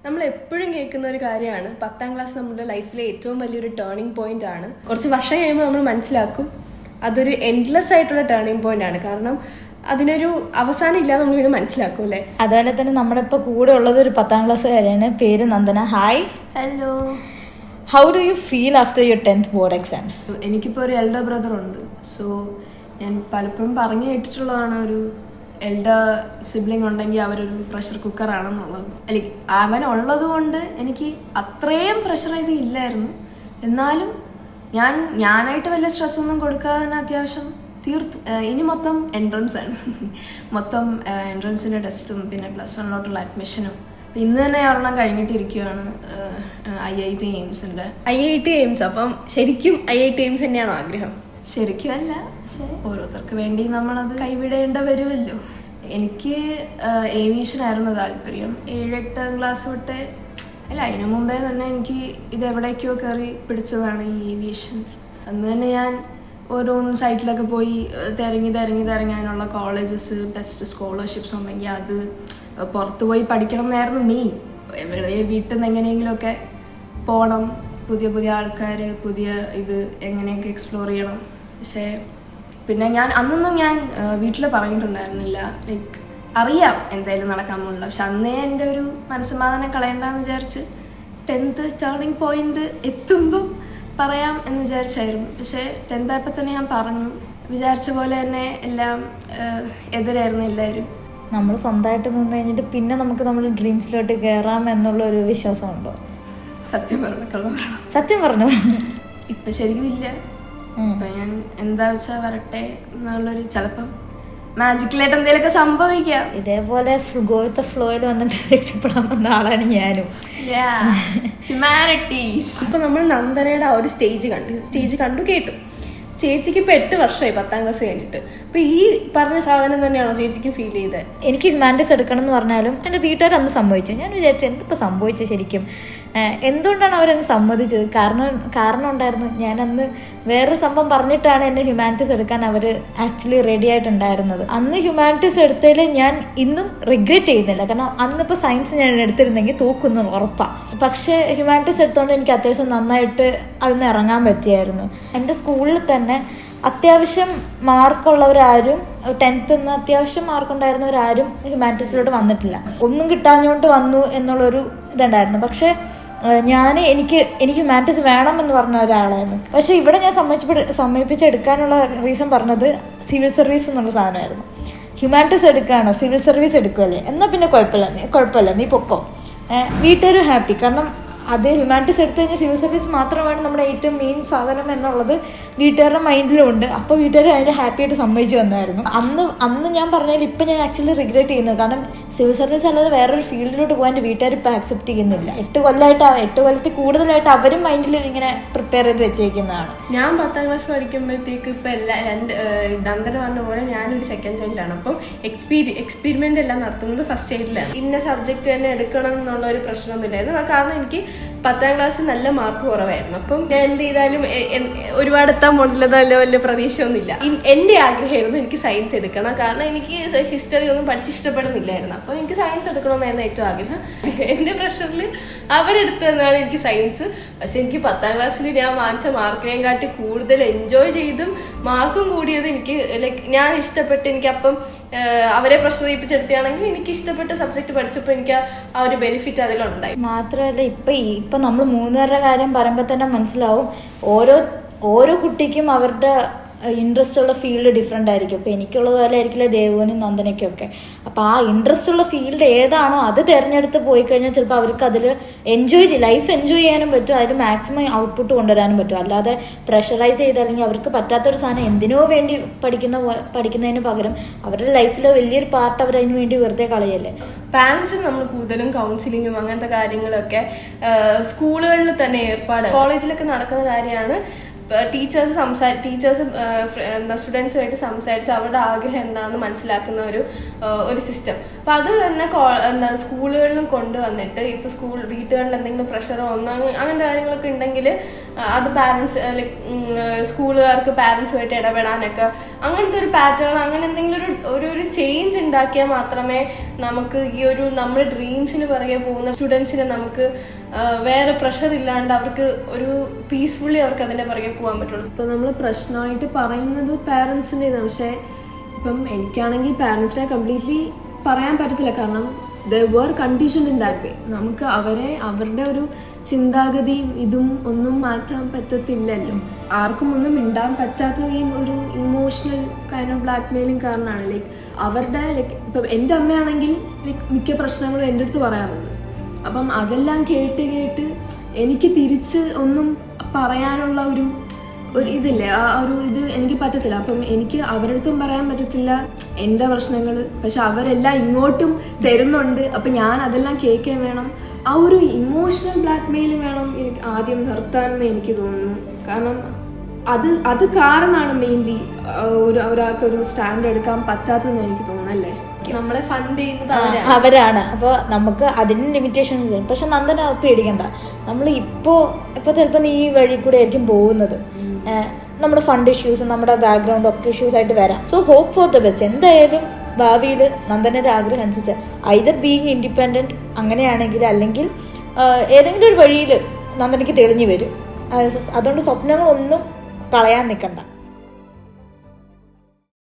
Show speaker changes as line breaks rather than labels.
നമ്മൾ എപ്പോഴും കേൾക്കുന്ന ഒരു കാര്യമാണ് 10ാം ക്ലാസ് നമ്മുടെ ലൈഫിലെ ഏറ്റവും വലിയൊരു ടേണിംഗ് പോയിന്റ് ആണ്. കുറച്ച് വർഷം കഴിയുമ്പോൾ നമ്മൾ മനസ്സിലാക്കും അതൊരു എൻഡ്ലെസ് ആയിട്ടുള്ള ടേണിംഗ് പോയിന്റ് ആണ്. കാരണം അതിനൊരു അവസാനം ഇല്ലാതെ നമ്മൾ ഇത് മനസ്സിലാക്കും അല്ലേ.
അതുപോലെ തന്നെ നമ്മുടെ ഇപ്പോൾ കൂടെ ഉള്ളത് ഒരു 10ാം ക്ലാസ്സുകാരിയാണ്. പേര് Nandana. Hi.
Hello.
How do you feel after your 10th board exams?
എനിക്കിപ്പോൾ ഒരു എൽഡർ ബ്രദർ ഉണ്ട്. സോ ഞാൻ പലപ്പോഴും പറഞ്ഞു കേട്ടിട്ടുള്ളതാണ്, ഒരു എൽഡർ സിബ്ലിംഗ് ഉണ്ടെങ്കിൽ അവരൊരു പ്രഷർ കുക്കറാണെന്നുള്ളത്. അല്ലെങ്കിൽ അവനുള്ളത് കൊണ്ട് എനിക്ക് അത്രയും പ്രഷറൈസിങ് ഇല്ലായിരുന്നു. എന്നാലും ഞാനായിട്ട് വലിയ സ്ട്രെസ്സൊന്നും കൊടുക്കാതെ അത്യാവശ്യം തീർത്തു. ഇനി മൊത്തം എൻട്രൻസ് ആണ്. മൊത്തം എൻട്രൻസിൻ്റെ ടെസ്റ്റും പിന്നെ +1 അഡ്മിഷനും. ഇന്ന് തന്നെ ഒരെണ്ണം കഴിഞ്ഞിട്ടിരിക്കുകയാണ്, IIT എയിംസിൻ്റെ. IIT AIIMS. അപ്പം ശരിക്കും IIT എയിംസ് തന്നെയാണോ ആഗ്രഹം? ശരിക്കും അല്ല, പക്ഷെ ഓരോരുത്തർക്ക് വേണ്ടി നമ്മളത് കൈവിടേണ്ട വരുമല്ലോ. എനിക്ക് ഏവിയേഷൻ ആയിരുന്നു താല്പര്യം. 7-8 ക്ലാസ് തൊട്ടേ, അല്ല അതിനു മുമ്പേ തന്നെ എനിക്ക് ഇത് എവിടേക്കോ കയറി പിടിച്ചതാണ് ഈ ഏവിയേഷൻ. അന്ന് തന്നെ ഞാൻ ഓരോന്ന് സൈറ്റിലൊക്കെ പോയി തിരങ്ങി അതിനുള്ള കോളേജസ്, ബെസ്റ്റ് സ്കോളർഷിപ്സ് ഉണ്ടെങ്കിൽ അത് പുറത്ത് പോയി പഠിക്കണം എന്നായിരുന്നു മെയിൻ. എവിടെ വീട്ടിൽ നിന്ന് എങ്ങനെയെങ്കിലുമൊക്കെ പോകണം, പുതിയ ആൾക്കാർ, പുതിയ ഇത് എങ്ങനെയൊക്കെ എക്സ്പ്ലോർ ചെയ്യണം. പക്ഷേ പിന്നെ അന്നൊന്നും ഞാൻ വീട്ടിൽ പറഞ്ഞിട്ടുണ്ടായിരുന്നില്ല. ലൈക്ക് അറിയാം എന്തായാലും നടക്കാൻ പോകുന്നില്ല. പക്ഷെ അന്നേ എൻ്റെ ഒരു മനസ്സമാധാനം കളയണ്ടെന്ന് വിചാരിച്ച് 10th ടേണിംഗ് പോയിന്റ് എത്തുമ്പം പറയാം എന്ന് വിചാരിച്ചായിരുന്നു. പക്ഷേ 10th ആയപ്പോൾ തന്നെ ഞാൻ പറഞ്ഞു. വിചാരിച്ച പോലെ തന്നെ എല്ലാം എതിരായിരുന്നു എല്ലാവരും.
നമ്മൾ സ്വന്തമായിട്ട് നിന്ന് കഴിഞ്ഞിട്ട് പിന്നെ നമുക്ക് നമ്മുടെ ഡ്രീംസിലോട്ട് കയറാം എന്നുള്ളൊരു വിശ്വാസമുണ്ടോ?
സത്യം പറഞ്ഞു.
സത്യം പറഞ്ഞു.
ഇപ്പം ശരിക്കും ഇല്ല. ഇപ്പം ഞാൻ എന്താ വെച്ചാൽ വരട്ടെ എന്നുള്ളൊരു, ചിലപ്പം മാജിക്കലായിട്ട് എന്തെങ്കിലുമൊക്കെ സംഭവിക്കാം.
ഇതേപോലെ ഗോ വിത്ത് ഫ്ലോയിൽ വന്നിട്ട് രക്ഷപ്പെടാൻ വന്ന ആളാണ് ഞാനും.
ഹ്യൂമാനിറ്റീസ്. ഇപ്പം നമ്മൾ നന്ദനയുടെ ആ ഒരു സ്റ്റേജ് കണ്ടു കേട്ടു. ചേച്ചിക്ക് ഇപ്പം 8 വർഷമായി 10ാം ക്ലാസ് കഴിഞ്ഞിട്ട്. അപ്പം ഈ പറഞ്ഞ സാധനം തന്നെയാണോ ചേച്ചിക്ക് ഫീൽ ചെയ്തത്?
എനിക്ക് ഹ്യൂമാനിറ്റീസ് എടുക്കണം എന്ന് പറഞ്ഞാലും എൻ്റെ വീട്ടുകാർ അന്ന് സമ്മതിച്ചു. ഞാൻ വിചാരിച്ചു എന്തിപ്പോൾ സംഭവിച്ചത് ശരിക്കും, എന്തുകൊണ്ടാണ് അവരെന്നെ സമ്മതിച്ചത്? കാരണം ഉണ്ടായിരുന്നു. ഞാനന്ന് വേറൊരു സംഭവം പറഞ്ഞിട്ടാണ് എന്നെ ഹ്യൂമാനിറ്റീസ് എടുക്കാൻ അവർ ആക്ച്വലി റെഡി ആയിട്ടുണ്ടായിരുന്നത്. അന്ന് ഹ്യൂമാനിറ്റീസ് എടുത്തതിൽ ഞാൻ ഇന്നും റിഗ്രറ്റ് ചെയ്യുന്നില്ല. കാരണം അന്നിപ്പോൾ സയൻസ് ഞാൻ എടുത്തിരുന്നെങ്കിൽ തോക്കുന്നു ഉറപ്പാണ്. പക്ഷേ ഹ്യൂമാനിറ്റീസ് എടുത്തുകൊണ്ട് എനിക്ക് അത്യാവശ്യം നന്നായിട്ട് അതിന് ഇറങ്ങാൻ പറ്റിയായിരുന്നു. എൻ്റെ സ്കൂളിൽ തന്നെ അത്യാവശ്യം മാർക്കുള്ളവരാരും 10th അത്യാവശ്യം മാർക്കുണ്ടായിരുന്നവരാരും ഹ്യൂമാനിറ്റീസിലോട്ട് വന്നിട്ടില്ല. ഒന്നും കിട്ടാഞ്ഞുകൊണ്ട് വന്നു എന്നുള്ളൊരു ഇതുണ്ടായിരുന്നു. പക്ഷേ എനിക്ക് ഹ്യൂമാനിറ്റീസ് വേണമെന്ന് പറഞ്ഞ ഒരാളായിരുന്നു. പക്ഷേ ഇവിടെ ഞാൻ സമ്മതിപ്പിച്ചെടുക്കാനുള്ള റീസൺ പറഞ്ഞത് സിവിൽ സർവീസ് എന്നുള്ള സാധനമായിരുന്നു. ഹ്യൂമാനിറ്റീസ് എടുക്കുകയാണോ, സിവിൽ സർവീസ് എടുക്കുമല്ലേ, എന്നാൽ പിന്നെ കുഴപ്പമില്ല നീ പൊക്കോ. വീട്ടുകാരും ഹാപ്പി. കാരണം അത് ഹ്യൂമാനിറ്റീസ് എടുത്തു കഴിഞ്ഞാൽ സിവിൽ സർവീസ് മാത്രമാണ് നമ്മുടെ ഏറ്റവും മെയിൻ സാധനം എന്നുള്ളത് വീട്ടുകാരുടെ മൈൻഡിലുണ്ട്. അപ്പോൾ വീട്ടുകാർ അതിൻ്റെ ഹാപ്പിയായിട്ട് സമ്മതിച്ചു വന്നായിരുന്നു. അന്ന് ഞാൻ പറഞ്ഞാൽ ഇപ്പം ഞാൻ ആക്ച്വലി റിഗ്രറ്റ് ചെയ്യുന്നത്. കാരണം സിവിൽ സർവീസ് അല്ലാതെ വേറൊരു ഫീൽഡിലോട്ട് പോകാൻ എൻ്റെ വീട്ടുകാർ ഇപ്പം ആക്സെപ്റ്റ് ചെയ്യുന്നില്ല. 8 കൊല്ലത്തിൽ കൂടുതലായിട്ട് അവരും മൈൻഡിൽ ഇങ്ങനെ പ്രിപ്പയർ ചെയ്ത് വെച്ചേക്കുന്നതാണ്.
ഞാൻ 10ാം ക്ലാസ് പഠിക്കുമ്പോഴത്തേക്ക് ഇപ്പം നന്ദന പറഞ്ഞ പോലെ ഞാനൊരു സെക്കൻഡ് ചൈൽഡാണ്. അപ്പം എക്സ്പീരിമെൻ്റ് എല്ലാം നടത്തുന്നത് ഫസ്റ്റ് ചൈൽഡിലാണ്. ഇന്ന സബ്ജക്റ്റ് തന്നെ എടുക്കണം എന്നുള്ള ഒരു പ്രശ്നമൊന്നുമില്ലായിരുന്നു. കാരണം എനിക്ക് 10ാം ക്ലാസ് നല്ല മാർക്ക് കുറവായിരുന്നു. അപ്പം ഞാൻ എന്ത് ചെയ്താലും ഒരുപാട് എത്താൻ പോലുള്ളതല്ലോ വലിയ പ്രതീക്ഷയൊന്നുമില്ല. എൻ്റെ ആഗ്രഹമായിരുന്നു എനിക്ക് സയൻസ് എടുക്കണം. കാരണം എനിക്ക് ഹിസ്റ്ററി ഒന്നും പഠിച്ചിഷ്ടപ്പെടുന്നില്ലായിരുന്നു. അപ്പോൾ എനിക്ക് സയൻസ് എടുക്കണമെന്നായിരുന്നു ഏറ്റവും ആഗ്രഹം. എൻ്റെ പ്രഷറിൽ അവരെടുത്തതാണ് എനിക്ക് സയൻസ്. പക്ഷെ എനിക്ക് 10ാം ക്ലാസ്സിൽ ഞാൻ വാങ്ങിച്ച മാർക്കിനെയും കാട്ടി കൂടുതൽ എൻജോയ് ചെയ്തും മാർക്കും കൂടിയത് എനിക്ക് ഞാൻ ഇഷ്ടപ്പെട്ട്, എനിക്കപ്പം അവരെ പ്രഷർ ചെയ്യിപ്പിച്ചെടുക്കുകയാണെങ്കിൽ എനിക്ക് ഇഷ്ടപ്പെട്ട സബ്ജക്ട് പഠിച്ചപ്പോൾ എനിക്ക് ആ ഒരു ബെനിഫിറ്റ് അതിലുണ്ടായി.
മാത്രമല്ല ഇപ്പം നമ്മൾ 3 പേരുടെ കാര്യം പറയുമ്പോൾ തന്നെ മനസ്സിലാവും ഓരോ കുട്ടിക്കും അവരുടെ ഇൻട്രസ്റ്റ് ഉള്ള ഫീൽഡ് ഡിഫറെൻ്റ് ആയിരിക്കും. ഇപ്പോൾ എനിക്കുള്ളത് പോലെ ആയിരിക്കില്ല ദേവുവിനും നന്ദനയ്ക്കൊക്കെ. അപ്പോൾ ആ ഇൻട്രസ്റ്റ് ഉള്ള ഫീൽഡ് ഏതാണോ അത് തിരഞ്ഞെടുത്ത് പോയി കഴിഞ്ഞാൽ ചിലപ്പോൾ അവർക്ക് അതിൽ ലൈഫ് എൻജോയ് ചെയ്യാനും പറ്റും, അതിൽ മാക്സിമം ഔട്ട്പുട്ട് കൊണ്ടുവരാനും പറ്റും. അല്ലാതെ പ്രഷറൈസ് ചെയ്ത് അല്ലെങ്കിൽ അവർക്ക് പറ്റാത്തൊരു സാധനം എന്തിനോ വേണ്ടി പഠിക്കുന്നതിന് പകരം അവരുടെ ലൈഫിലെ വലിയൊരു പാർട്ട് അവർ അതിന് വേണ്ടി വെറുതെ കളയല്ലേ.
പാരൻസിന് നമ്മൾ കൂടുതലും കൗൺസിലിങ്ങും അങ്ങനത്തെ കാര്യങ്ങളൊക്കെ സ്കൂളുകളിൽ തന്നെ കോളേജിലൊക്കെ നടക്കുന്ന കാര്യമാണ്. ടീച്ചേഴ്സ് സ്റ്റുഡൻസുമായിട്ട് സംസാരിച്ച് അവരുടെ ആഗ്രഹം എന്താണെന്ന് മനസ്സിലാക്കുന്ന ഒരു സിസ്റ്റം.
അപ്പം അത് തന്നെ എന്താണ് സ്കൂളുകളിലും കൊണ്ടുവന്നിട്ട് ഇപ്പോൾ വീട്ടുകളിൽ എന്തെങ്കിലും പ്രഷറോ അങ്ങനത്തെ കാര്യങ്ങളൊക്കെ ഉണ്ടെങ്കിൽ അത് പാരൻസ് ലൈക്ക് സ്കൂളുകാർക്ക് പാരൻസുമായിട്ട് ഇടപെടാനൊക്കെ അങ്ങനത്തെ ഒരു പാറ്റേൺ അങ്ങനെ എന്തെങ്കിലും ഒരു ചേഞ്ച് ഉണ്ടാക്കിയാൽ മാത്രമേ നമുക്ക് ഈ ഒരു നമ്മുടെ ഡ്രീംസിന് പുറകെ പോകുന്ന സ്റ്റുഡൻസിനെ നമുക്ക് വേറെ പ്രഷർ ഇല്ലാണ്ട് അവർക്ക് ഒരു പീസ്ഫുള്ളി അവർക്ക് അതിൻ്റെ പുറകെ പോകാൻ പറ്റുള്ളൂ.
ഇപ്പം നമ്മൾ പ്രശ്നമായിട്ട് പറയുന്നത് പാരൻസിൻ്റെതാണ്. പക്ഷേ ഇപ്പം എനിക്കാണെങ്കിൽ പാരൻസിനെ കംപ്ലീറ്റ്ലി പറയാൻ പറ്റത്തില്ല. കാരണം they were condition in that way. നമുക്ക് അവരുടെ ഒരു ചിന്താഗതിയും ഇതും ഒന്നും മാറ്റാൻ പറ്റത്തില്ലല്ലോ. ആർക്കും ഒന്നും മിണ്ടാൻ പറ്റാത്തത് ഈ ഒരു emotional kind of black mailing കാരണമാണ്. ലൈക്ക് അവരുടെ ലൈക്ക് ഇപ്പം എൻ്റെ അമ്മയാണെങ്കിൽ ലൈക്ക് മിക്ക പ്രശ്നങ്ങളും എൻ്റെ അടുത്ത് പറയാറുണ്ട്. അപ്പം അതെല്ലാം കേട്ട് എനിക്ക് തിരിച്ച് ഒന്നും പറയാനുള്ള ഒരു ഇതില്ലേ, ആ ഒരു ഇത് എനിക്ക് പറ്റത്തില്ല. അപ്പം എനിക്ക് അവരുടെ അടുത്തും പറയാൻ പറ്റത്തില്ല എൻ്റെ പ്രശ്നങ്ങൾ. പക്ഷെ അവരെല്ലാം ഇങ്ങോട്ടും തരുന്നുണ്ട്. അപ്പം ഞാൻ അതെല്ലാം കേൾക്കാൻ വേണം. ആ ഒരു ഇമോഷണൽ ബ്ലാക്ക് മെയിൽ വേണം എനിക്ക് ആദ്യം നിർത്താനെന്ന് എനിക്ക് തോന്നുന്നു. കാരണം അത് കാരണമാണ് മെയിൻലി ഒരാൾക്ക് ഒരു സ്റ്റാൻഡ് എടുക്കാൻ പറ്റാത്തതെന്ന് എനിക്ക് തോന്നുന്നല്ലേ.
നമ്മളെ ഫണ്ട് ചെയ്യുന്നത്
അവരാണ്. അപ്പോൾ നമുക്ക് അതിന് ലിമിറ്റേഷൻസ് ഉണ്ട്. പക്ഷെ നന്ദന പേടിക്കണ്ട, നമ്മൾ ഇപ്പോൾ ചിലപ്പോൾ നീ ഈ വഴി കൂടെ ആയിരിക്കും പോകുന്നത്. നമ്മുടെ ഫണ്ട് ഇഷ്യൂസ്, നമ്മുടെ ബാക്ക്ഗ്രൗണ്ട് ഒക്കെ ഇഷ്യൂസ് ആയിട്ട് വരാം. So hope for the best. എന്തായാലും ഭാവിയിൽ നന്ദനയുടെ ആഗ്രഹം അനുസരിച്ച് ഐദർ ബീയിങ് ഇൻഡിപെൻഡൻറ്റ് അങ്ങനെയാണെങ്കിൽ, അല്ലെങ്കിൽ ഏതെങ്കിലും ഒരു വഴിയിൽ നന്ദനയ്ക്ക് തെളിഞ്ഞു വരും. അതുകൊണ്ട് സ്വപ്നങ്ങളൊന്നും കളയാൻ നിൽക്കണ്ട.